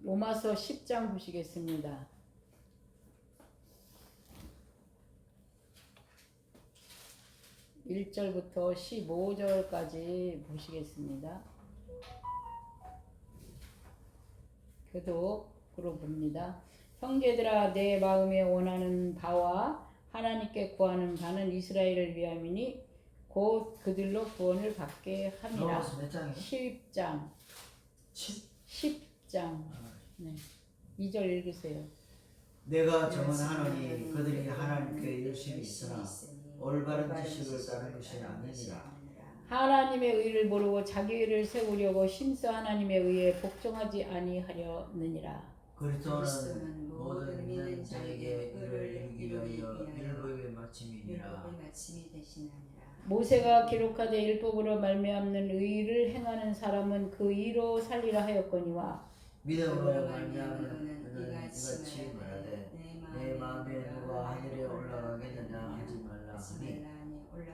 로마서 10장 보시겠습니다. 1절부터 15절까지 보시겠습니다. 교독으로 봅니다. 형제들아, 내 마음에 원하는 바와 하나님께 구하는 바는 이스라엘을 위함이니 곧 그들로 구원을 받게 함이라. 로마서 몇 장이요? 10장. 10장. 네. 2절 읽으세요. 내가 정언하노니 그들이 하나님께 열심히 있으나 올바른 지식을 따른 것이 아니니라. 하나님의 의를 모르고 자기 의를 세우려고 힘써 하나님의 의에 복종하지 아니하려느니라. 그리스도는 모든 믿는 자에게 의를 이루기 위하여 율법의 마침이니라. 모세가 기록하되 율법으로 말미암는 의를 행하는 사람은 그 의로 살리라 하였거니와 믿음으로 말미암는 이같이 말하되 내 마음에 누가 하늘에 올라가겠느냐 하지 말라 하니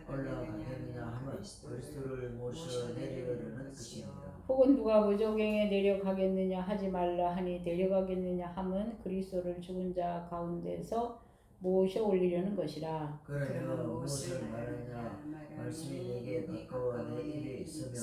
올라가겠느냐 하면 그리스도를 모셔 내려오려는 뜻입니다. 혹은 누가 무저갱에 내려가겠느냐 하지 말라 하니 내려가겠느냐 함은 그리스도를 죽은 자 가운데서 모셔 올리려는 것이라. 그러므로 무엇을 말하냐 말씀이 내게 가까워 내 입에 있으며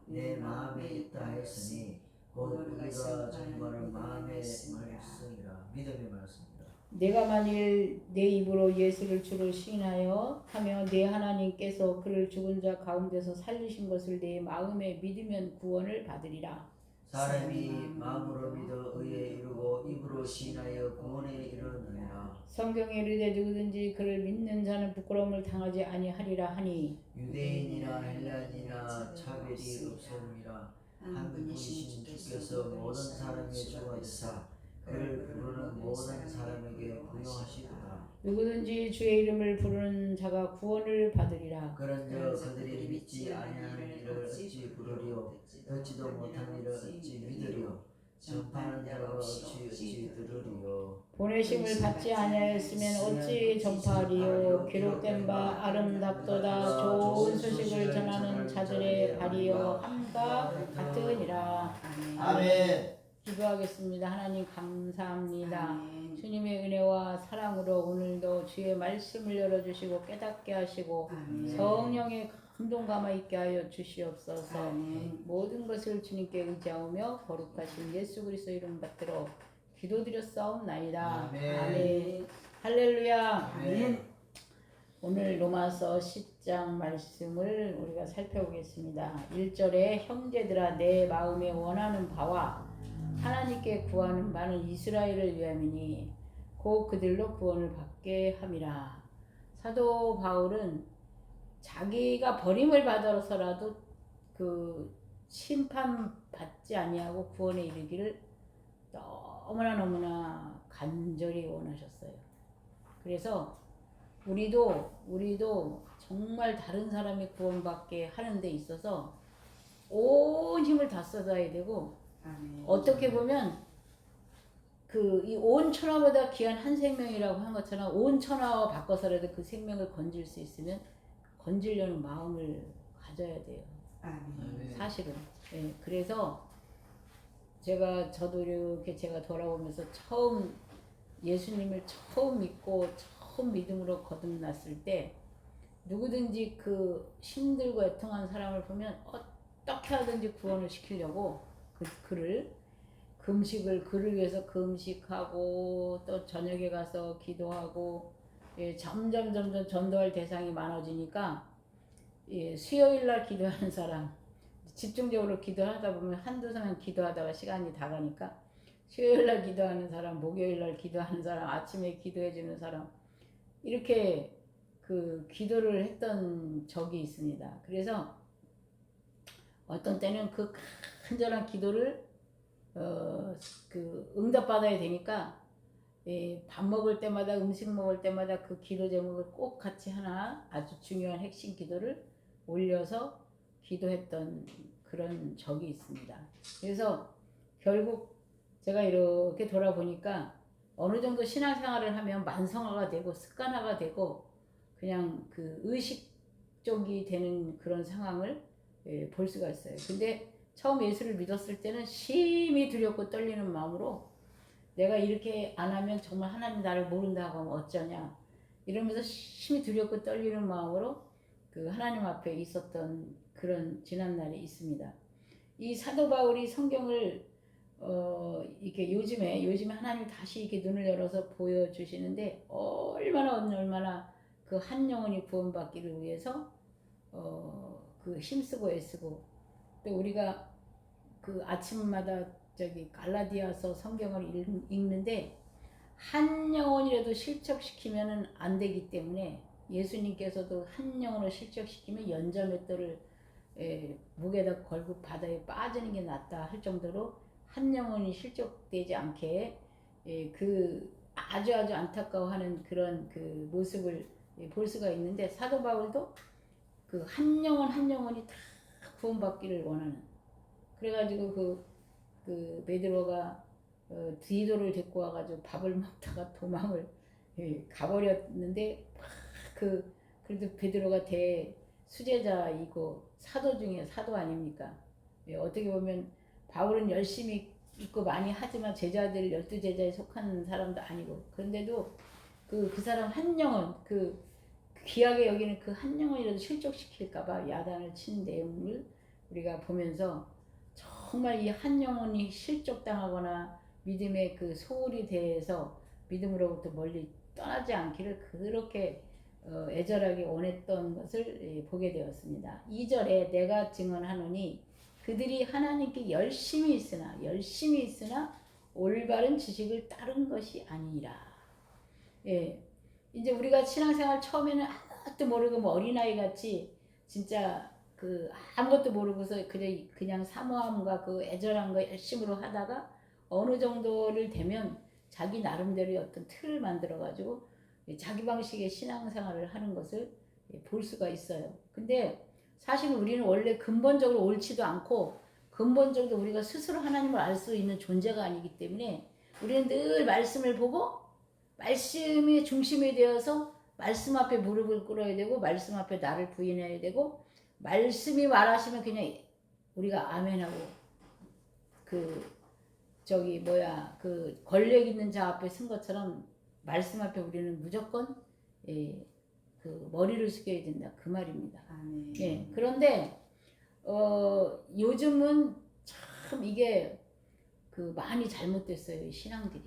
내 마음에 있다 하였으니 곧 우리가 전파는 마음의 말씀이라. 믿음의 말씀이라. 내가 만일 내 입으로 예수를 주로 시인하여 하며 내 하나님께서 그를 죽은 자 가운데서 살리신 것을 내 마음에 믿으면 구원을 받으리라. 사람이 마음으로 믿어 의에 이르고 입으로 시인하여 구원에 이르느니라. 성경에 이르되 누구든지 그를 믿는 자는 부끄러움을 당하지 아니하리라 하니 유대인이나 헬라인이나 차별이 없으니라. 한 분이신 주께서 모든 사람의 주가 되사 그를 부르는 모든 사람에게 부요하시도다. 누구든지 주의 이름을 부르는 자가 구원을 받으리라. 그런즉 그들이 믿지 아니하는 일을 어찌 부르리요 듣지도 못한 일을 어찌 믿으리요 전파하는 자가 어찌 들으리요. 보내심을 받지 아니하였으면 어찌 전파하리요. 기록된 바 아름답도다 좋은 소식을 전하는 자들의 발이여 함과 같으니라. 아멘. 기도하겠습니다. 하나님 감사합니다. 주님의 은혜와 사랑으로 오늘도 주의 말씀을 열어주시고 깨닫게 하시고 성령의 감동감화 있게 하여 주시옵소서. 모든 것을 주님께 의지하며 거룩하신 예수 그리스도 이름 받들어 기도드렸사옵나이다. 아멘. 할렐루야. 아멘. 오늘 로마서 10장 말씀을 우리가 살펴보겠습니다. 1절에 형제들아 내 마음에 원하는 바와 하나님께 구하는 바는 이스라엘을 위함이니 곧 그들로 구원을 받게 함이라. 사도 바울은 자기가 버림을 받아서라도 그 심판받지 아니하고 구원에 이르기를 너무나 간절히 원하셨어요. 그래서 우리도 정말 다른 사람이 구원받게 하는 데 있어서 온 힘을 다 쏟아야 되고, 어떻게 보면 이 온 천하보다 귀한 한 생명이라고 한 것처럼 온 천하와 바꿔서라도 그 생명을 건질 수 있으면 건지려는 마음을 가져야 돼요. 사실은. 예, 그래서 저도 이렇게 제가 돌아보면서 예수님을 처음 믿고 처음 믿음으로 거듭났을 때 누구든지 그 힘들고 애통한 사람을 보면 어떻게 하든지 구원을 시키려고 그를 위해서 금식하고 또 저녁에 가서 기도하고, 예, 점점 전도할 대상이 많아지니까, 예, 수요일날 기도하는 사람 집중적으로 기도하다 보면 한두 사람 기도하다가 시간이 다 가니까 수요일날 기도하는 사람, 목요일날 기도하는 사람, 아침에 기도해주는 사람, 이렇게 그 기도를 했던 적이 있습니다. 그래서 어떤 때는 그 간절한 기도를 응답받아야 되니까, 예, 밥 먹을 때마다 음식 먹을 때마다 그 기도 제목을 꼭 같이 하나 아주 중요한 핵심 기도를 올려서 기도했던 그런 적이 있습니다. 그래서 결국 제가 이렇게 돌아보니까 어느 정도 신앙생활을 하면 만성화가 되고 습관화가 되고 그냥 그 의식적이 되는 그런 상황을, 예, 볼 수가 있어요. 근데 처음 예수를 믿었을 때는 심히 두렵고 떨리는 마음으로 내가 이렇게 안 하면 정말 하나님 나를 모른다고 하면 어쩌냐 이러면서 심히 두렵고 떨리는 마음으로 그 하나님 앞에 있었던 그런 지난날이 있습니다. 이 사도 바울이 성경을 이렇게 요즘에 하나님 다시 이렇게 눈을 열어서 보여주시는데 얼마나 그 한 영혼이 구원받기를 위해서 그 힘쓰고 애쓰고 또 우리가 그 아침마다 저기 갈라디아서 성경을 읽는데 한 영혼이라도 실족시키면은 안 되기 때문에 예수님께서도 한 영혼을 실족시키면 연자맷돌을 목에다 걸고 바다에 빠지는 게 낫다 할 정도로 한 영혼이 실족되지 않게 그 아주 안타까워하는 그런 그 모습을 볼 수가 있는데 사도 바울도 그 한 영혼이 다 구원받기를 원하는 그래가지고 그 베드로가 디도를 데리고 와가지고 밥을 먹다가 도망을 가버렸는데 그래도 베드로가 대수제자이고 사도 중에 사도 아닙니까? 어떻게 보면 바울은 열심히 있고 많이 하지만 제자들 12제자에 속한 사람도 아니고 그런데도 그 사람 한 영혼 그 귀하게 여기는 그 한 영혼이라도 실족시킬까봐 야단을 친 내용을 우리가 보면서 정말 이 한 영혼이 실족당하거나 믿음의 그 소홀이 돼서 믿음으로부터 멀리 떠나지 않기를 그렇게 애절하게 원했던 것을 보게 되었습니다. 2절에 내가 증언하노니 그들이 하나님께 열심히 있으나 올바른 지식을 따른 것이 아니라. 이제 우리가 신앙생활 처음에는 아무것도 모르고 뭐 어린아이 같이 진짜 그 아무것도 모르고서 그냥 사모함과 그 애절한 거 열심으로 하다가 어느 정도를 되면 자기 나름대로의 어떤 틀을 만들어 가지고 자기 방식의 신앙생활을 하는 것을 볼 수가 있어요. 근데 사실 우리는 원래 근본적으로 옳지도 않고 근본적으로 우리가 스스로 하나님을 알 수 있는 존재가 아니기 때문에 우리는 늘 말씀을 보고 말씀의 중심이 되어서 말씀 앞에 무릎을 꿇어야 되고 말씀 앞에 나를 부인해야 되고 말씀이 말하시면 그냥 우리가 아멘하고 그 권력 있는 자 앞에 쓴 것처럼 말씀 앞에 우리는 무조건 그 머리를 숙여야 된다 그 말입니다. 아멘. 그런데 요즘은 참 이게 그 많이 잘못됐어요 신앙들이.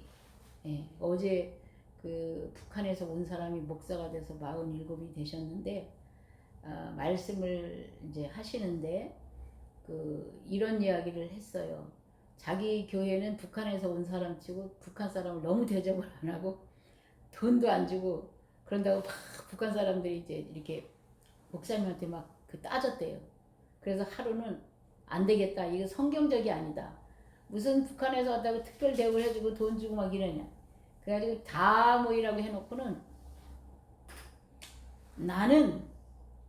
어제 그 북한에서 온 사람이 목사가 돼서 47이 되셨는데 말씀을 이제 하시는데 이런 이야기를 했어요. 자기 교회는 북한에서 온 사람 치고 북한 사람을 너무 대접을 안 하고 돈도 안 주고 그런다고 막 북한 사람들이 이제 이렇게 목사님한테 막 따졌대요. 그래서 하루는 안 되겠다. 이거 성경적이 아니다. 무슨 북한에서 왔다고 특별 대우를 해주고 돈 주고 막 이러냐. 그래가지고 다 모이라고 해놓고는 나는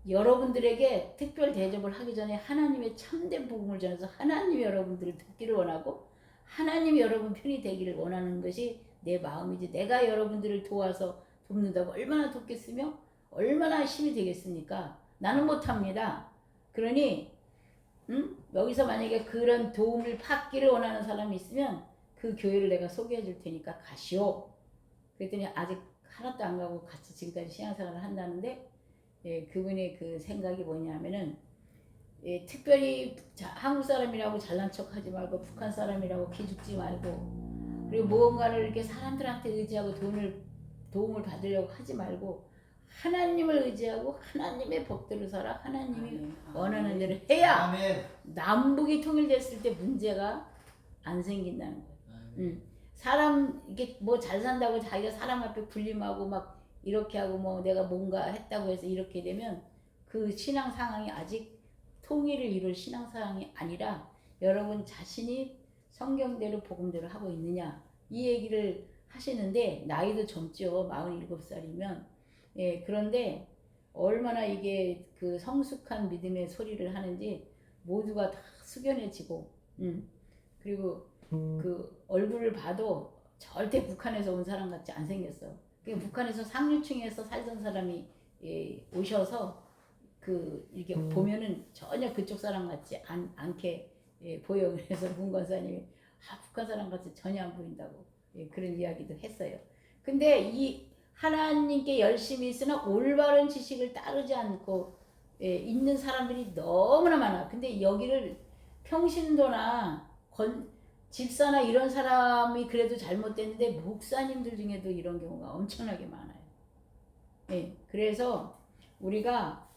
여러분들에게 특별 대접을 하기 전에 하나님의 참된 복음을 전해서 하나님이 여러분들을 듣기를 원하고 하나님이 여러분 편이 되기를 원하는 것이 내 마음이지 내가 여러분들을 도와서 돕는다고 얼마나 돕겠으며 얼마나 힘이 되겠습니까? 나는 못합니다. 그러니 여기서 만약에 그런 도움을 받기를 원하는 사람이 있으면 그 교회를 내가 소개해 줄 테니까 가시오. 그랬더니 아직 하나도 안 가고 같이 지금까지 신앙생활을 한다는데 그분의 그 생각이 뭐냐면은 특별히 한국 사람이라고 잘난 척 하지 말고 북한 사람이라고 기죽지 말고 그리고 무언가를 이렇게 사람들한테 의지하고 도움을 받으려고 하지 말고 하나님을 의지하고 하나님의 법대로 살아 하나님이 원하는 대로 해야 남북이 통일됐을 때 문제가 안 생긴다는 거예요. 사람 이게 뭐 잘 산다고 자기가 사람 앞에 군림하고 막 이렇게 하고 뭐 내가 뭔가 했다고 해서 이렇게 되면 그 신앙 상황이 아직 통일을 이룰 신앙 상황이 아니라 여러분 자신이 성경대로 복음대로 하고 있느냐 이 얘기를 하시는데 나이도 젊죠. 47살이면 그런데 얼마나 이게 그 성숙한 믿음의 소리를 하는지 모두가 다 숙연해지고 그리고 그 얼굴을 봐도 절대 북한에서 온 사람 같이 안 생겼어. 북한에서 상류층에서 살던 사람이 오셔서 이렇게 보면은 전혀 그쪽 사람 같지 않게 예, 보여. 그래서 문 권사님이 북한 사람 같이 전혀 안 보인다고 예, 그런 이야기도 했어요. 근데 이 하나님께 열심히 있으나 올바른 지식을 따르지 않고 예, 있는 사람들이 너무나 많아. 근데 여기를 평신도나 집사나 이런 사람이 그래도 잘못됐는데 목사님들 중에도 이런 경우가 엄청나게 많아요. 예, 그래서 우리가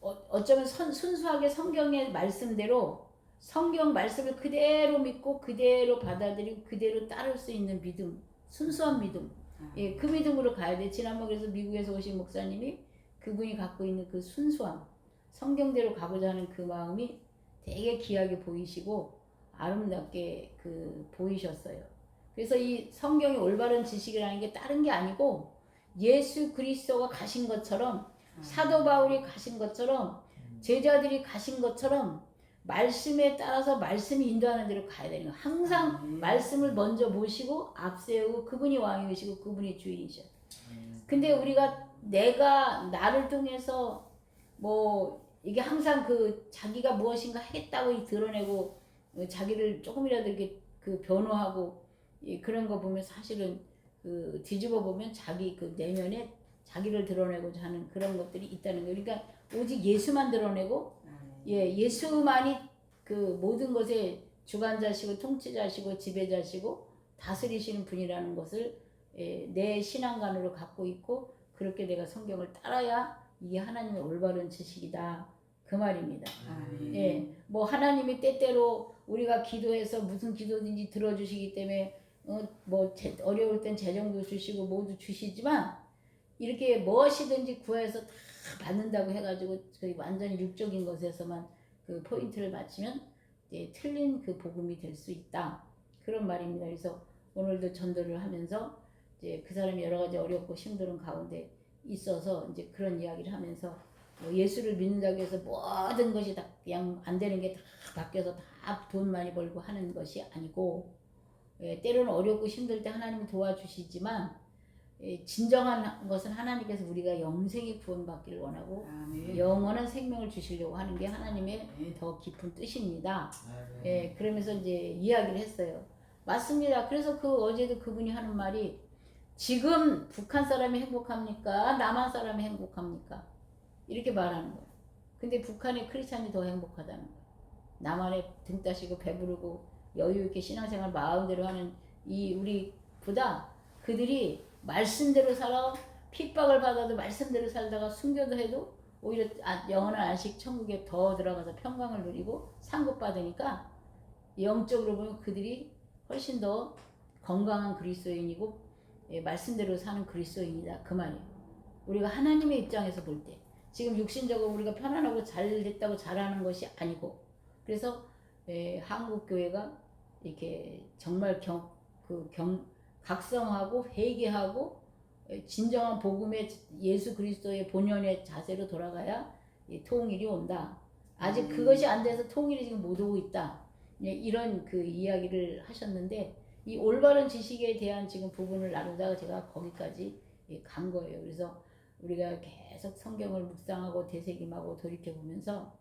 어쩌면 순수하게 성경의 말씀대로 성경 말씀을 그대로 믿고 그대로 받아들이고 그대로 따를 수 있는 믿음, 순수한 믿음. 예, 그 믿음으로 가야 돼. 지난번 그래서 미국에서 오신 목사님이 그분이 갖고 있는 그 순수함, 성경대로 가고자 하는 그 마음이 되게 귀하게 보이시고 아름답게 그 보이셨어요. 그래서 이 성경의 올바른 지식이라는 게 다른 게 아니고 예수 그리스도가 가신 것처럼 사도 바울이 가신 것처럼 제자들이 가신 것처럼 말씀에 따라서 말씀이 인도하는 대로 가야 되는 거예요. 항상 말씀을 먼저 모시고 앞세우고 그분이 왕이시고 그분이 주인이셔. 근데 우리가 나를 통해서 뭐 이게 항상 그 자기가 무엇인가 했다고 드러내고 자기를 조금이라도 이렇게 그 변호하고 그런 거 보면 사실은 그 뒤집어 보면 자기 그 내면에 자기를 드러내고자 하는 그런 것들이 있다는 거예요. 그러니까 오직 예수만 드러내고 예수만이 그 모든 것의 주관자시고 통치자시고 지배자시고 다스리시는 분이라는 것을 내 신앙관으로 갖고 있고 그렇게 내가 성경을 따라야 이게 하나님의 올바른 지식이다 그 말입니다. 예, 뭐 하나님이 때때로 우리가 기도해서 무슨 기도든지 들어주시기 때문에 뭐 어려울 땐 재정도 주시고 모두 주시지만 이렇게 무엇이든지 구해서 다 받는다고 해가지고 완전히 육적인 것에서만 그 포인트를 맞추면 틀린 그 복음이 될 수 있다 그런 말입니다. 그래서 오늘도 전도를 하면서 이제 그 사람이 여러 가지 어렵고 힘든 가운데 있어서 이제 그런 이야기를 하면서 뭐 예수를 믿는다고 해서 모든 것이 다 그냥 안 되는 게 다 바뀌어서 다 돈 많이 벌고 하는 것이 아니고 때로는 어렵고 힘들 때 하나님이 도와주시지만 진정한 것은 하나님께서 우리가 영생의 구원받기를 원하고 영원한 생명을 주시려고 하는 게 하나님의 더 깊은 뜻입니다. 그러면서 이제 이야기를 했어요. 맞습니다. 그래서 어제도 그분이 하는 말이 지금 북한 사람이 행복합니까? 남한 사람이 행복합니까? 이렇게 말하는 거예요. 근데 북한의 크리스찬이 더 행복하다는 거예요. 남한에 등 따시고 배부르고 여유 있게 신앙생활 마음대로 하는 이 우리보다 그들이 말씀대로 살아 핍박을 받아도 말씀대로 살다가 순교도 해도 오히려 영원한 안식 천국에 더 들어가서 평강을 누리고 상급받으니까 영적으로 보면 그들이 훨씬 더 건강한 그리스도인이고 말씀대로 사는 그리스도인이다 그 말이에요. 우리가 하나님의 입장에서 볼 때 지금 육신적으로 우리가 편안하고 잘 됐다고 잘하는 것이 아니고 그래서 한국 교회가 이렇게 정말 각성하고 회개하고 진정한 복음의 예수 그리스도의 본연의 자세로 돌아가야 통일이 온다. 아직 그것이 안 돼서 통일이 지금 못 오고 있다. 이런 그 이야기를 하셨는데 이 올바른 지식에 대한 지금 부분을 나누다가 제가 거기까지 간 거예요. 그래서 우리가 계속 성경을 묵상하고 되새김하고 돌이켜보면서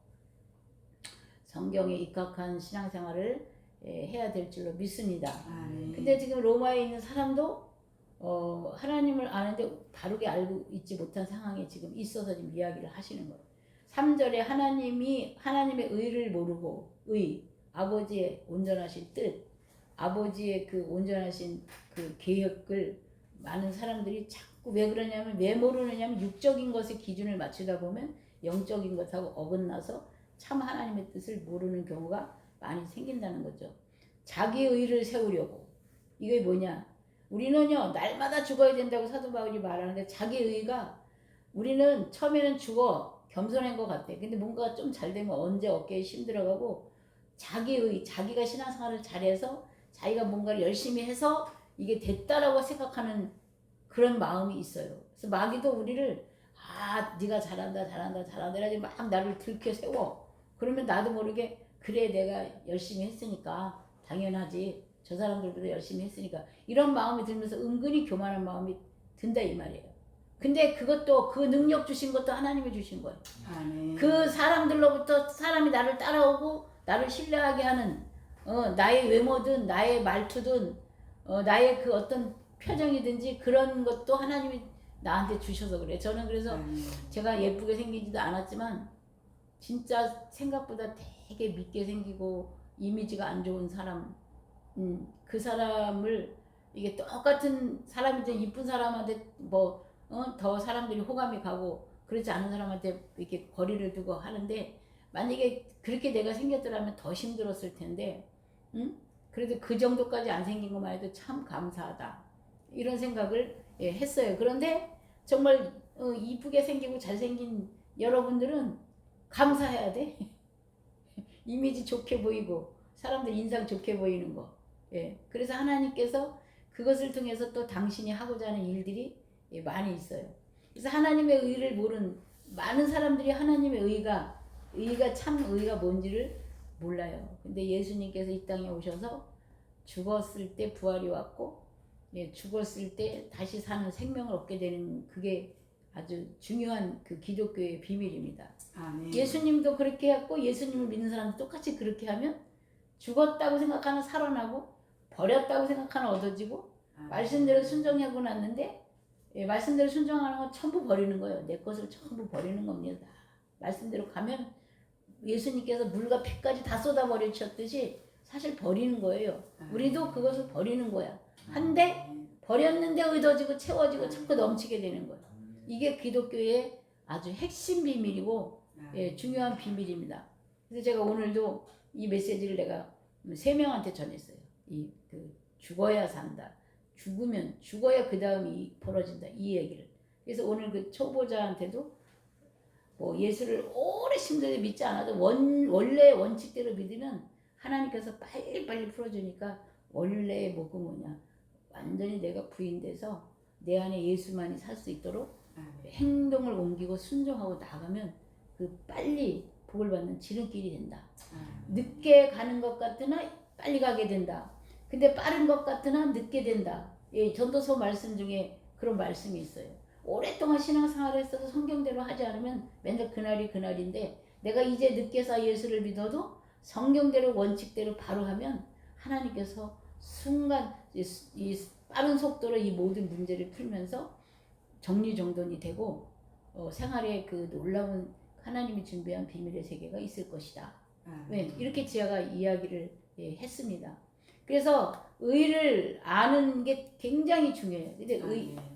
성경에 입각한 신앙생활을 해야 될 줄로 믿습니다. 근데 지금 로마에 있는 사람도 하나님을 아는데 바르게 알고 있지 못한 상황에 지금 있어서 지금 이야기를 하시는 거예요. 3절에 하나님의 의를 모르고 아버지의 온전하신 뜻, 아버지의 그 온전하신 그 계획을 많은 사람들이 자꾸 왜 모르느냐면 육적인 것에 기준을 맞추다 보면 영적인 것하고 어긋나서 참 하나님의 뜻을 모르는 경우가 많이 생긴다는 거죠. 자기 의를 세우려고. 이게 뭐냐? 우리는요 날마다 죽어야 된다고 사도 바울이 말하는데 자기 의가 우리는 처음에는 죽어 겸손한 것 같아. 근데 뭔가 좀 잘 되면 언제 어깨에 힘들어가고 자기가 신앙생활을 잘해서 자기가 뭔가를 열심히 해서 이게 됐다라고 생각하는 그런 마음이 있어요. 그래서 마귀도 우리를 네가 잘한다 이래가지고 막 나를 들켜 세워. 그러면 나도 모르게 그래 내가 열심히 했으니까 당연하지 저 사람들보다 열심히 했으니까 이런 마음이 들면서 은근히 교만한 마음이 든다 이 말이에요. 근데 그것도 그 능력 주신 것도 하나님이 주신 거예요. 그 사람들로부터 사람이 나를 따라오고 나를 신뢰하게 하는 나의 외모든 나의 말투든 나의 그 어떤 표정이든지 그런 것도 하나님이 나한테 주셔서 그래. 저는 그래서 제가 예쁘게 생기지도 않았지만 진짜 생각보다 되게 밉게 생기고 이미지가 안 좋은 사람, 그 사람을 이게 똑같은 사람인데 이쁜 사람한테 더 사람들이 호감이 가고 그렇지 않은 사람한테 이렇게 거리를 두고 하는데 만약에 그렇게 내가 생겼더라면 더 힘들었을 텐데, 그래도 그 정도까지 안 생긴 것만 해도 참 감사하다 이런 생각을 했어요. 그런데 정말 이쁘게 생기고 잘생긴 여러분들은 감사해야 돼. 이미지 좋게 보이고 사람들 인상 좋게 보이는 거. 그래서 하나님께서 그것을 통해서 또 당신이 하고자 하는 일들이 많이 있어요. 그래서 하나님의 의를 모르는 많은 사람들이 하나님의 의가 참 의가 뭔지를 몰라요. 근데 예수님께서 이 땅에 오셔서 죽었을 때 부활이 왔고, 죽었을 때 다시 사는 생명을 얻게 되는 그게 아주 중요한 그 기독교의 비밀입니다. 아멘. 예수님도 그렇게 했고 예수님을 믿는 사람도 똑같이 그렇게 하면 죽었다고 생각하는 살아나고 버렸다고 생각하는 얻어지고 말씀대로 순종하고 났는데 말씀대로 순종하는 건 전부 버리는 거예요. 내 것을 전부 버리는 겁니다. 말씀대로 가면 예수님께서 물과 피까지 다 쏟아버리셨듯이 사실 버리는 거예요. 우리도 그것을 버리는 거야. 한데 버렸는데 얻어지고 채워지고 자꾸 넘치게 되는 거예요. 이게 기독교의 아주 핵심 비밀이고 중요한 비밀입니다. 그래서 제가 오늘도 이 메시지를 내가 3명한테 전했어요. 죽어야 산다. 죽어야 그 다음이 벌어진다. 이 얘기를. 그래서 오늘 그 초보자한테도 예수를 오래 심도에 믿지 않아도 원래 원칙대로 믿으면 하나님께서 빨리빨리 풀어주니까 원래 뭐냐 완전히 내가 부인돼서 내 안에 예수만이 살 수 있도록 행동을 옮기고 순종하고 나가면 그 빨리 복을 받는 지름길이 된다. 늦게 가는 것 같으나 빨리 가게 된다. 근데 빠른 것 같으나 늦게 된다. 전도서 말씀 중에 그런 말씀이 있어요. 오랫동안 신앙생활을 했어도 성경대로 하지 않으면 맨날 그날이 그날인데 내가 이제 늦게서 예수를 믿어도 성경대로 원칙대로 바로 하면 하나님께서 순간 이 빠른 속도로 이 모든 문제를 풀면서 정리정돈이 되고 생활에 그 놀라운 하나님이 준비한 비밀의 세계가 있을 것이다. 이렇게 제가 이야기를 했습니다. 그래서 의를 아는 게 굉장히 중요해요. 근데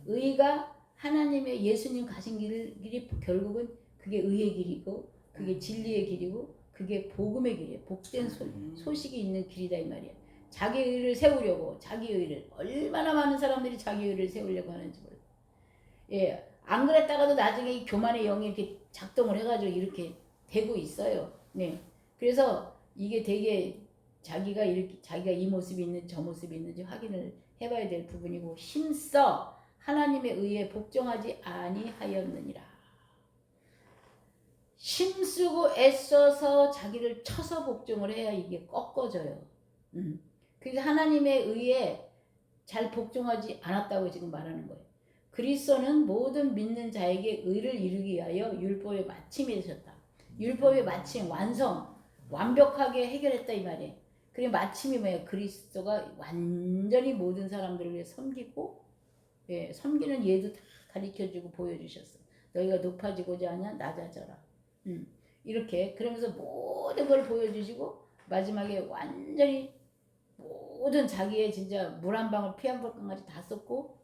의가 하나님의 예수님 가신 길이 결국은 그게 의의 길이고 그게 진리의 길이고 그게 복음의 길이에요. 복된 소식이 있는 길이다 이 말이에요. 자기 의를 세우려고 자기 의를 얼마나 많은 사람들이 자기 의를 세우려고 하는지 몰라요. 안 그랬다가도 나중에 이 교만의 영이 이렇게 작동을 해가지고 이렇게 되고 있어요. 그래서 이게 되게 자기가 이 모습이 있는지 저 모습이 있는지 확인을 해봐야 될 부분이고 힘써 하나님의 의에 복종하지 아니하였느니라. 힘쓰고 애써서 자기를 쳐서 복종을 해야 이게 꺾어져요. 그래서 하나님의 의에 잘 복종하지 않았다고 지금 말하는 거예요. 그리스도는 모든 믿는 자에게 의를 이루기 위하여 율법의 마침이 되셨다. 율법의 마침, 완성, 완벽하게 해결했다 이 말이에요. 그리고 마침이 뭐예요? 그리스도가 완전히 모든 사람들을 위해 섬기고 섬기는 예도 다 가르쳐주고 보여주셨어. 너희가 높아지고자 하냐 낮아져라. 이렇게 그러면서 모든 걸 보여주시고 마지막에 완전히 모든 자기의 진짜 물 한 방울 피 한 방울까지 다 쏟고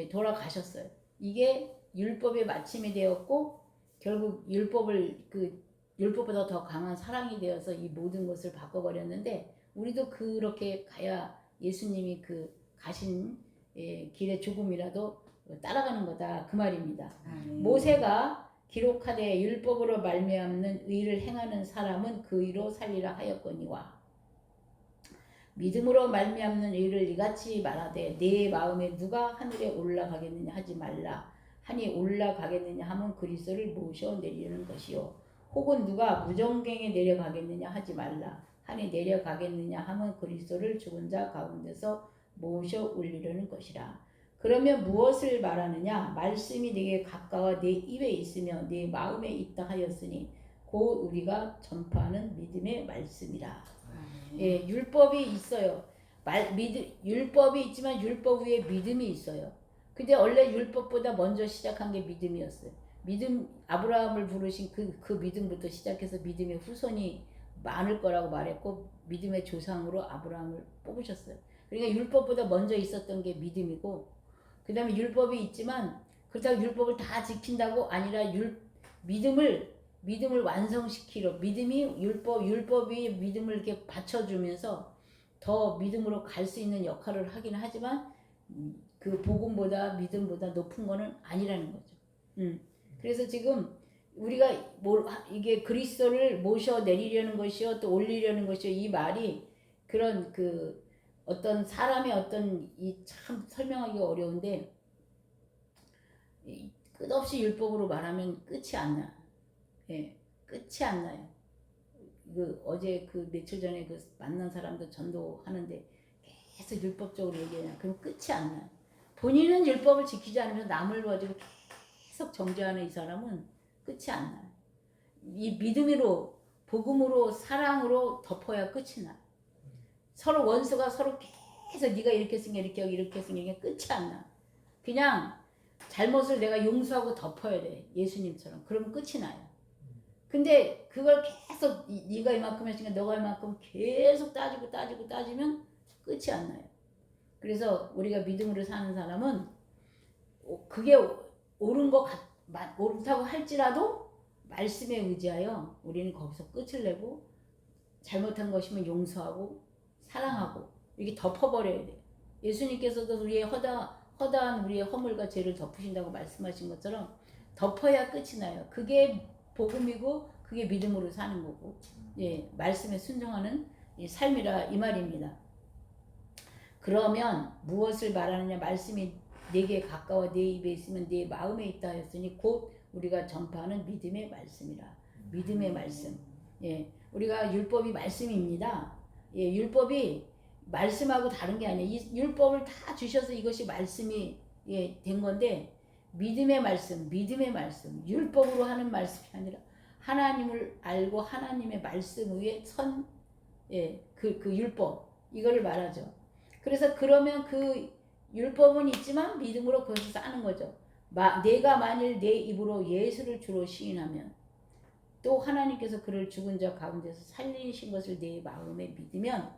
돌아가셨어요. 이게 율법의 마침이 되었고 결국 율법보다 더 강한 사랑이 되어서 이 모든 것을 바꿔버렸는데 우리도 그렇게 가야 예수님이 그 가신 길에 조금이라도 따라가는 거다 그 말입니다. 모세가 기록하되 율법으로 말미암는 의를 행하는 사람은 그 의로 살리라 하였거니와 믿음으로 말미암는 의를 이같이 말하되 내 마음에 누가 하늘에 올라가겠느냐 하지 말라 하니 올라가겠느냐 하면 그리스도를 모셔 내리는 것이요 혹은 누가 무정경에 내려가겠느냐 하지 말라 하니 내려가겠느냐 하면 그리스도를 죽은 자 가운데서 모셔 올리려는 것이라. 그러면 무엇을 말하느냐? 말씀이 네게 가까워 네 입에 있으며 네 마음에 있다 하였으니 곧 우리가 전파하는 믿음의 말씀이라. 예, 율법이 있어요. 율법이 있지만 율법 위에 믿음이 있어요. 근데 원래 율법보다 먼저 시작한 게 믿음이었어요. 믿음, 아브라함을 부르신 그 믿음부터 시작해서 믿음의 후손이 많을 거라고 말했고, 믿음의 조상으로 아브라함을 뽑으셨어요. 그러니까 율법보다 먼저 있었던 게 믿음이고, 그 다음에 율법이 있지만 그렇다고 율법을 다 지킨다고 아니라 믿음을 완성시키려, 믿음이 율법이 믿음을 이렇게 받쳐주면서 더 믿음으로 갈 수 있는 역할을 하긴 하지만 그 복음보다 믿음보다 높은 거는 아니라는 거죠. 그래서 지금 우리가 이게 그리스도를 모셔 내리려는 것이요 또 올리려는 것이요, 이 말이 그런 그 어떤 사람의 어떤 이 참 설명하기가 어려운데, 끝없이 율법으로 말하면 끝이 안 나. 예, 끝이 안 나요. 어제 며칠 전에 만난 사람도 전도하는데 계속 율법적으로 얘기하냐. 그럼 끝이 안 나요. 본인은 율법을 지키지 않으면서 남을 가지고 계속 정죄하는 이 사람은 끝이 안 나요. 이 믿음으로, 복음으로, 사랑으로 덮어야 끝이 나요. 서로 원수가 서로 계속 네가 이렇게 했으니까 이렇게 하고 이렇게 했으니까 끝이 안 나. 그냥 잘못을 내가 용서하고 덮어야 돼. 예수님처럼. 그러면 끝이 나요. 근데 그걸 계속 네가 이만큼 했으니까 너가 이만큼 계속 따지면 끝이 안 나요. 그래서 우리가 믿음으로 사는 사람은 그게 옳다고 할지라도 말씀에 의지하여 우리는 거기서 끝을 내고, 잘못한 것이면 용서하고 사랑하고 이렇게 덮어버려야 돼요. 예수님께서도 우리의 허다한 우리의 허물과 죄를 덮으신다고 말씀하신 것처럼 덮어야 끝이 나요. 그게 복음이고 그게 믿음으로 사는 거고, 예, 말씀에 순종하는 삶이라 이 말입니다. 그러면 무엇을 말하느냐? 말씀이 내게 가까워 내 입에 있으면 내 마음에 있다 했으니 곧 우리가 전파하는 믿음의 말씀이라. 믿음의 말씀. 예, 우리가 율법이 말씀입니다. 예, 율법이 말씀하고 다른 게 아니에요. 이 율법을 다 주셔서 이것이 말씀이 된 건데, 믿음의 말씀, 율법으로 하는 말씀이 아니라 하나님을 알고 하나님의 말씀 위에 선, 그 율법, 이거를 말하죠. 그래서 그러면 그 율법은 있지만 믿음으로 그것을 사는 거죠. 내가 만일 내 입으로 예수를 주로 시인하면 또 하나님께서 그를 죽은 자 가운데서 살리신 것을 내 마음에 믿으면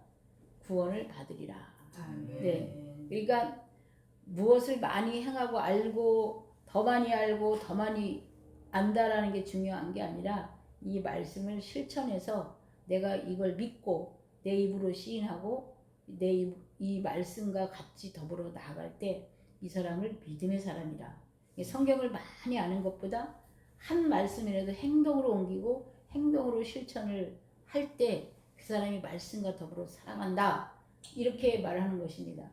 구원을 받으리라. 네. 그러니까 무엇을 많이 행하고 알고 더 많이 알고 더 많이 안다라는 게 중요한 게 아니라 이 말씀을 실천해서 내가 이걸 믿고 내 입으로 시인하고 이 말씀과 같이 더불어 나아갈 때 이 사람을 믿음의 사람이라. 성경을 많이 아는 것보다 한 말씀이라도 행동으로 옮기고 행동으로 실천을 할 때 그 사람이 말씀과 더불어 살아간다, 이렇게 말하는 것입니다.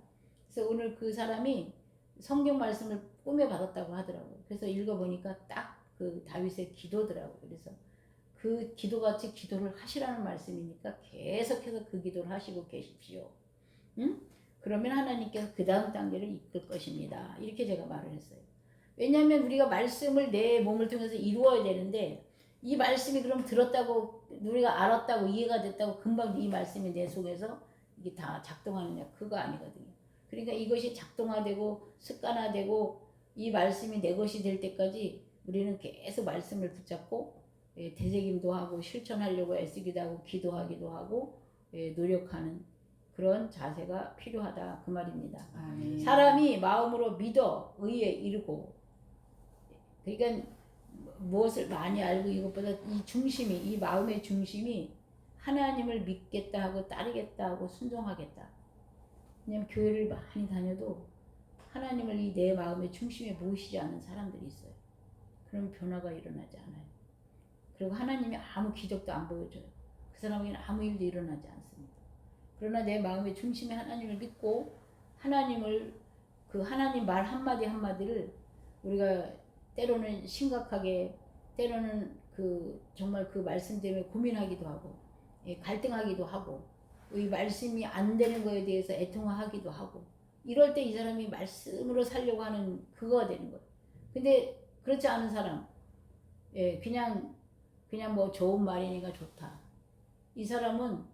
그래서 오늘 그 사람이 성경 말씀을 꿈에 받았다고 하더라고요. 그래서 읽어보니까 딱 그 다윗의 기도더라고요. 그래서 그 기도같이 기도를 하시라는 말씀이니까 계속해서 그 기도를 하시고 계십시오. 응? 그러면 하나님께서 그 다음 단계를 이끌 것입니다. 이렇게 제가 말을 했어요. 왜냐하면 우리가 말씀을 내 몸을 통해서 이루어야 되는데, 이 말씀이 그럼 들었다고 우리가 알았다고 이해가 됐다고 금방 이 말씀이 내 속에서 이게 다 작동하느냐? 그거 아니거든요. 그러니까 이것이 작동화되고 습관화되고 이 말씀이 내 것이 될 때까지 우리는 계속 말씀을 붙잡고 되새김도 하고 실천하려고 애쓰기도 하고 기도하기도 하고 노력하는 그런 자세가 필요하다, 그 말입니다. 아멘. 사람이 마음으로 믿어 의에 이르고, 그러니까 무엇을 많이 알고 이것보다 이 마음의 중심이 하나님을 믿겠다 하고 따르겠다 하고 순종하겠다. 왜냐면 교회를 많이 다녀도 하나님을 내 마음의 중심에 모시지 않는 사람들이 있어요. 그럼 변화가 일어나지 않아요. 그리고 하나님이 아무 기적도 안 보여줘요. 그 사람에게는 아무 일도 일어나지 않습니다. 그러나 내 마음의 중심에 하나님을 믿고 그 하나님 말 한마디 한마디를 우리가 때로는 심각하게, 때로는 정말 그 말씀 때문에 고민하기도 하고 갈등하기도 하고 이 말씀이 안 되는 거에 대해서 애통하기도 하고, 이럴 때 이 사람이 말씀으로 살려고 하는 그거가 되는 거예요. 근데 그렇지 않은 사람, 그냥 그냥 뭐 좋은 말이니까 좋다. 이 사람은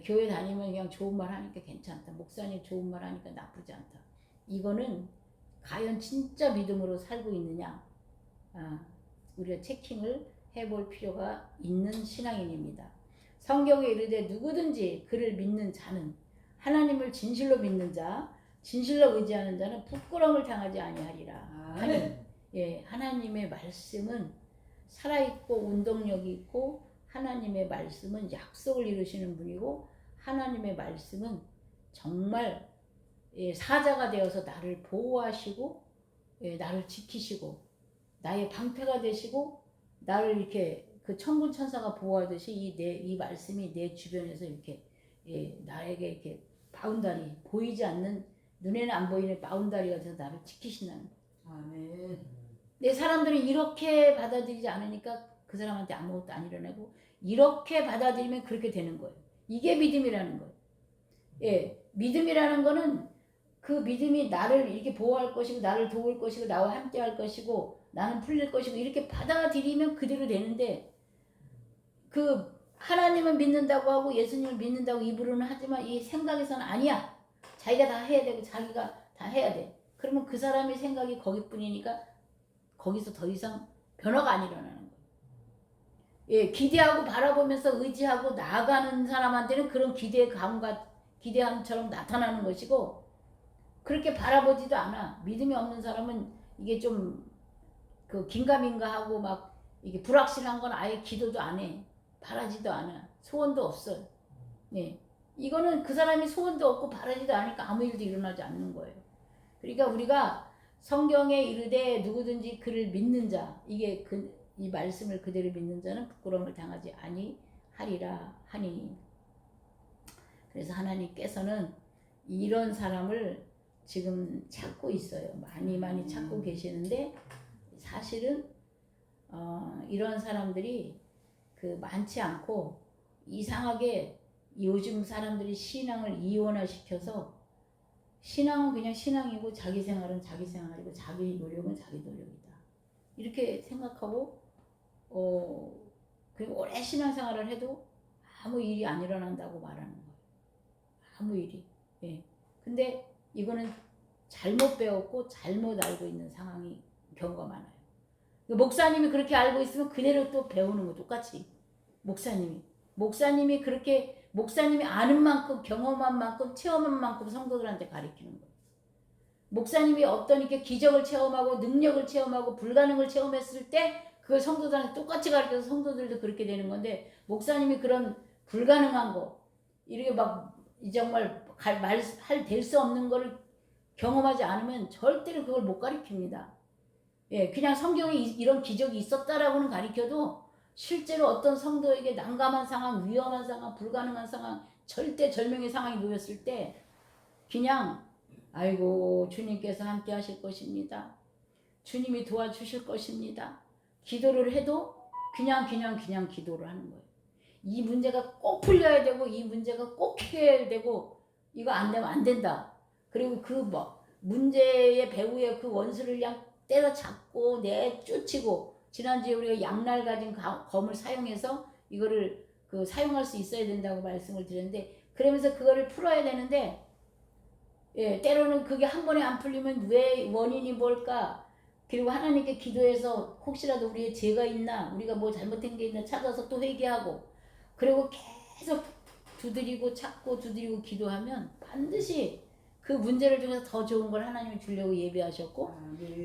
교회 다니면 그냥 좋은 말 하니까 괜찮다. 목사님 좋은 말 하니까 나쁘지 않다. 이거는 과연 진짜 믿음으로 살고 있느냐? 우리가 체킹을 해볼 필요가 있는 신앙인입니다. 성경에 이르되 누구든지 그를 믿는 자는 하나님을 진실로 믿는 자, 진실로 의지하는 자는 부끄러움을 당하지 아니하리라. 하니, 하나님의 말씀은 살아있고 운동력이 있고 하나님의 말씀은 약속을 이루시는 분이고 하나님의 말씀은 정말 사자가 되어서 나를 보호하시고 나를 지키시고 나의 방패가 되시고 나를 이렇게 그 천군 천사가 보호하듯이 이 말씀이 내 주변에서 이렇게 나에게 이렇게 바운다리 보이지 않는 눈에는 안 보이는 바운다리가 돼서 나를 지키신다는 거예요. 아멘. 내 사람들이 이렇게 받아들이지 않으니까 그 사람한테 아무것도 안 일어나고 이렇게 받아들이면 그렇게 되는 거예요. 이게 믿음이라는 거예요. 믿음이라는 거는 그 믿음이 나를 이렇게 보호할 것이고 나를 도울 것이고 나와 함께 할 것이고 나는 풀릴 것이고 이렇게 받아들이면 그대로 되는데 그 하나님은 믿는다고 하고 예수님을 믿는다고 입으로는 하지만 이 생각에서는 아니야. 자기가 다 해야 되고 자기가 다 해야 돼. 그러면 그 사람의 생각이 거기뿐이니까 거기서 더 이상 변화가 안 일어나는 거예요. 기대하고 바라보면서 의지하고 나아가는 사람한테는 그런 기대함처럼 나타나는 것이고 그렇게 바라보지도 않아. 믿음이 없는 사람은 이게 좀 그 긴가민가하고 막 이게 불확실한 건 아예 기도도 안 해. 바라지도 않아. 소원도 없어. 이거는 그 사람이 소원도 없고 바라지도 않으니까 아무 일도 일어나지 않는 거예요. 그러니까 우리가 성경에 이르되 누구든지 그를 믿는 자, 이 말씀을 그대로 믿는 자는 부끄러움을 당하지 아니하리라 하니. 그래서 하나님께서는 이런 사람을 지금 찾고 있어요. 많이 찾고 계시는데 사실은 이런 사람들이 많지 않고 이상하게 요즘 사람들이 신앙을 이원화시켜서 신앙은 그냥 신앙이고 자기 생활은 자기 생활이고 자기 노력은 자기 노력이다. 이렇게 생각하고 그리고 오래 신앙생활을 해도 아무 일이 안 일어난다고 말하는 거예요. 아무 일이. 근데 이거는 잘못 배웠고 잘못 알고 있는 경우가 많아요. 목사님이 그렇게 알고 있으면 그대로 또 배우는 거 똑같이. 목사님이 그렇게 목사님이 아는 만큼 경험한 만큼 체험한 만큼 성도들한테 가르치는 거예요. 목사님이 어떤 이렇게 기적을 체험하고 능력을 체험하고 불가능을 체험했을 때 그걸 성도들한테 똑같이 가르쳐서 성도들도 그렇게 되는 건데 목사님이 그런 불가능한 거 이렇게 막 정말 될 수 없는 거를 경험하지 않으면 절대로 그걸 못 가르칩니다. 그냥 성경에 이런 기적이 있었다라고는 가르쳐도 실제로 어떤 성도에게 난감한 상황, 위험한 상황, 불가능한 상황, 절대절명의 상황이 놓였을 때 그냥 아이고 주님께서 함께 하실 것입니다. 주님이 도와주실 것입니다. 기도를 해도 그냥 기도를 하는 거예요. 이 문제가 꼭 풀려야 되고 이 문제가 꼭 해야 되고 이거 안 되면 안 된다. 그리고 문제의 배후에 그 원수를 그냥 때려잡고 내쫓이고 지난주에 우리가 양날 가진 검을 사용해서 이거를 사용할 수 있어야 된다고 말씀을 드렸는데 그러면서 그거를 풀어야 되는데 때로는 그게 한 번에 안 풀리면 왜 원인이 뭘까? 그리고 하나님께 기도해서 혹시라도 우리의 죄가 있나 우리가 뭐 잘못된 게 있나 찾아서 또 회개하고 그리고 계속 두드리고 찾고 두드리고 기도하면 반드시 그 문제를 통해서 더 좋은 걸 하나님이 주려고 예배하셨고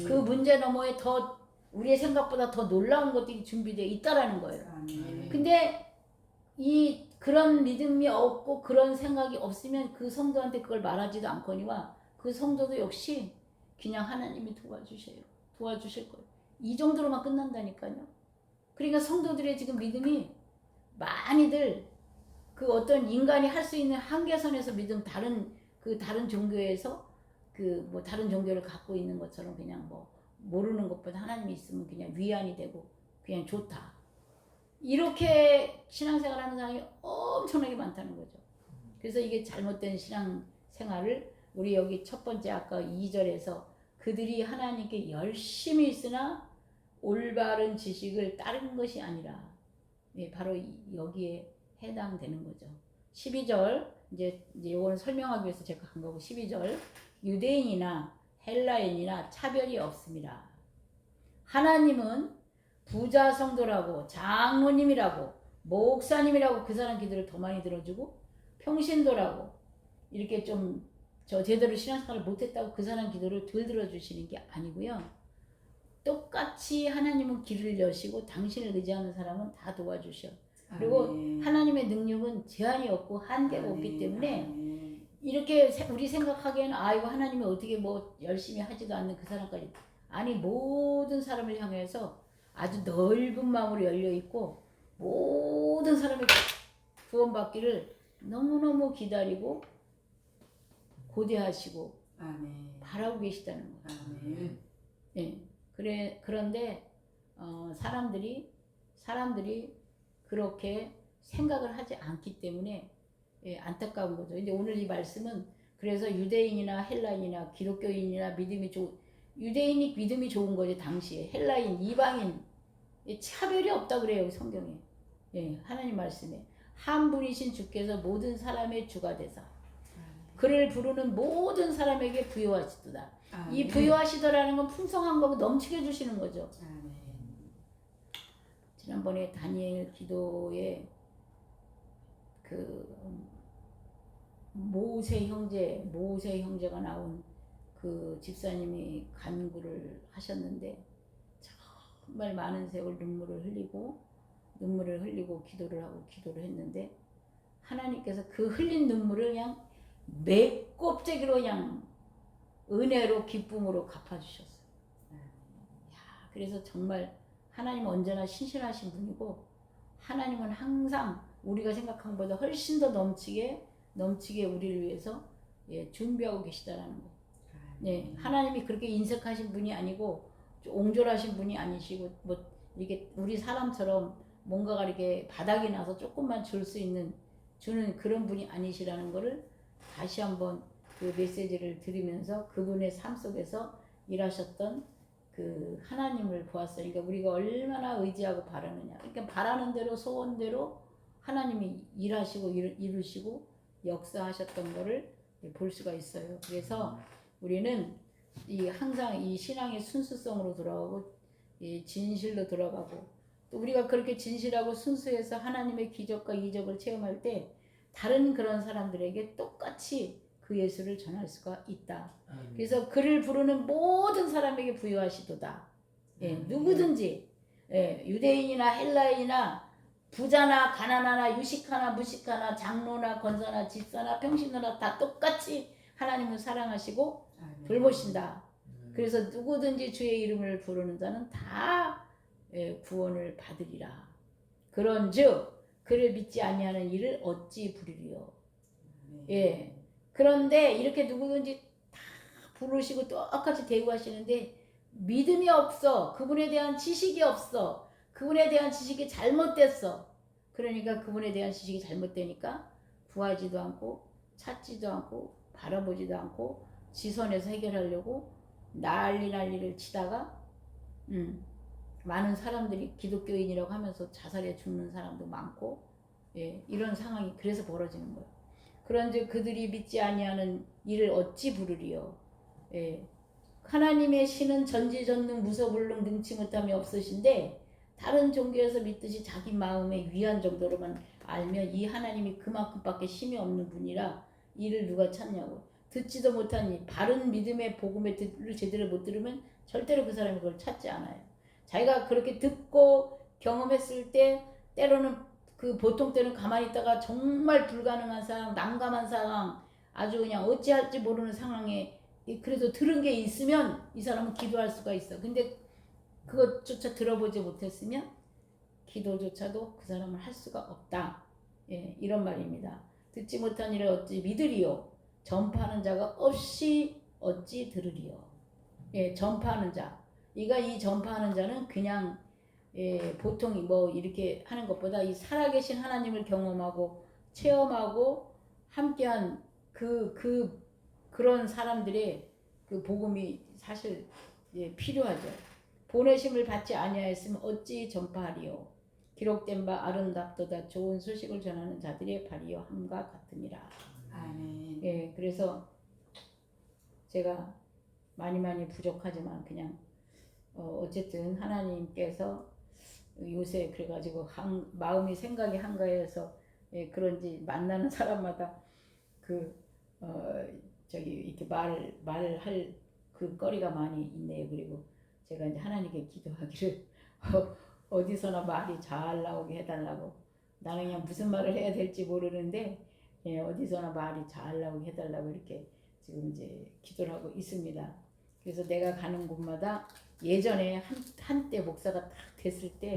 그 문제 너머에 더 우리의 생각보다 더 놀라운 것들이 준비되어 있다라는 거예요. 근데 그런 믿음이 없고 그런 생각이 없으면 그 성도한테 그걸 말하지도 않거니와 그 성도도 역시 그냥 하나님이 도와주실 거예요. 이 정도로만 끝난다니까요. 그러니까 성도들의 지금 믿음이 많이들 그 어떤 인간이 할 수 있는 한계선에서 믿음 다른 종교에서 다른 종교를 갖고 있는 것처럼 그냥 모르는 것보다 하나님이 있으면 그냥 위안이 되고 그냥 좋다. 이렇게 신앙생활 하는 사람이 엄청나게 많다는 거죠. 그래서 이게 잘못된 신앙생활을 우리 여기 첫 번째 아까 2절에서 그들이 하나님께 열심히 있으나 올바른 지식을 따른 것이 아니라 예, 바로 여기에 해당되는 거죠. 12절 이제 요거는 설명하기 위해서 제가 한 거고 12절 유대인이나 헬라인이나 차별이 없습니다. 하나님은 부자 성도라고 장로님이라고 목사님이라고 그 사람 기도를 더 많이 들어주고 평신도라고 이렇게 좀 저 제대로 신앙생활을 못했다고 그 사람 기도를 덜 들어주시는 게 아니고요. 똑같이 하나님은 길을 여시고 당신을 의지하는 사람은 다 도와주셔. 그리고 아멘. 하나님의 능력은 제한이 없고 한계가 아멘. 없기 때문에 아멘. 이렇게 우리 생각하기에는 이거 하나님이 어떻게 뭐 열심히 하지도 않는 그 사람까지 아니 모든 사람을 향해서 아주 넓은 마음으로 열려 있고 모든 사람이 구원받기를 너무너무 기다리고 고대하시고 아멘. 바라고 계시다는 거. 아멘. 예. 그런데 사람들이 그렇게 생각을 하지 않기 때문에 예, 안타까운 거죠. 근데 오늘 이 말씀은 그래서 유대인이나 헬라인이나 기독교인이나 유대인이 믿음이 좋은 거죠. 당시에 헬라인, 이방인 차별이 없다 그래요. 성경에. 예, 하나님 말씀에 한 분이신 주께서 모든 사람의 주가 되사 그를 부르는 모든 사람에게 부여하시도다. 아멘. 이 부여하시더라는 건 풍성한 거고 넘치게 주시는 거죠. 아멘. 지난번에 다니엘 기도에 그 모세 형제가 나온 그 집사님이 간구를 하셨는데 정말 많은 세월 눈물을 흘리고 기도를 했는데 하나님께서 그 흘린 눈물을 그냥 매껍데기로 그냥 은혜로 기쁨으로 갚아주셨어요. 그래서 정말 하나님은 언제나 신실하신 분이고 하나님은 항상 우리가 생각한 것보다 훨씬 더 넘치게 우리를 위해서 예, 준비하고 계시다라는 거. 예, 하나님이 그렇게 인색하신 분이 아니고 옹졸하신 분이 아니시고 뭐 이게 우리 사람처럼 뭔가가 이렇게 바닥이 나서 조금만 주는 그런 분이 아니시라는 거를 다시 한번 그 메시지를 들으면서 그분의 삶 속에서 일하셨던 그 하나님을 보았어요. 그러니까 우리가 얼마나 의지하고 바라느냐. 그러니까 바라는 대로 소원대로 하나님이 일하시고 이루시고 역사하셨던 거를 볼 수가 있어요. 그래서 우리는 항상 이 신앙의 순수성으로 돌아가고 이 진실로 돌아가고 또 우리가 그렇게 진실하고 순수해서 하나님의 기적과 이적을 체험할 때 다른 그런 사람들에게 똑같이 그 예수를 전할 수가 있다. 그래서 그를 부르는 모든 사람에게 부여하시도다. 예, 누구든지 예, 유대인이나 헬라인이나 부자나 가난하나 유식하나 무식하나 장로나 권사나 집사나 평신도나 다 똑같이 하나님을 사랑하시고 돌보신다. 그래서 누구든지 주의 이름을 부르는 자는 다 구원을 받으리라. 그런즉 그를 믿지 아니하는 이를 어찌 부르리요. 예. 그런데 이렇게 누구든지 다 부르시고 똑같이 대우하시는데 믿음이 없어. 그분에 대한 지식이 없어. 그분에 대한 지식이 잘못됐어. 그러니까 그분에 대한 지식이 잘못되니까 구하지도 않고 찾지도 않고 바라보지도 않고 지선에서 해결하려고 난리를 치다가 많은 사람들이 기독교인이라고 하면서 자살해 죽는 사람도 많고 예, 이런 상황이 그래서 벌어지는 거예요. 그런즉 그들이 믿지 아니하는 이를 어찌 부르리요. 예, 하나님의 신은 전지전능 무서불능 능치 못함이 없으신데 다른 종교에서 믿듯이 자기 마음의 위안 정도로만 알면 이 하나님이 그만큼밖에 힘이 없는 분이라 이를 누가 찾냐고. 듣지도 못하니 바른 믿음의 복음의 뜻을 제대로 못 들으면 절대로 그 사람이 그걸 찾지 않아요. 자기가 그렇게 듣고 경험했을 때 때로는 그 보통 때는 가만히 있다가 정말 불가능한 상황, 난감한 상황, 아주 그냥 어찌할지 모르는 상황에 그래도 들은 게 있으면 이 사람은 기도할 수가 있어. 근데 그것조차 들어보지 못했으면 기도조차도 그 사람은 할 수가 없다. 예, 이런 말입니다. 듣지 못한 일을 어찌 믿으리요. 전파하는 자가 없이 어찌 들으리요. 예, 전파하는 자. 이 전파하는 자는 그냥 예, 보통 뭐 이렇게 하는 것보다 이 살아계신 하나님을 경험하고 체험하고 함께한 그런 사람들의 그 복음이 사실 예, 필요하죠. 보내심을 받지 아니하였으면 어찌 전파하리요. 기록된 바 아름답도다 좋은 소식을 전하는 자들의 발이여 함과 같으니라. 아멘. 예, 그래서 제가 많이 부족하지만 그냥 어쨌든 하나님께서 요새 그래가지고 마음이 생각이 한가해서 예, 그런지 만나는 사람마다 그 저기 이렇게 말할 그 거리가 많이 있네요. 그리고 제가 이제 하나님께 기도하기를 어디서나 말이 잘 나오게 해달라고. 나는 그냥 무슨 말을 해야 될지 모르는데 예, 어디서나 말이 잘 나오게 해달라고 이렇게 지금 이제 기도를 하고 있습니다. 그래서 내가 가는 곳마다 예전에 한때 목사가 딱 됐을 때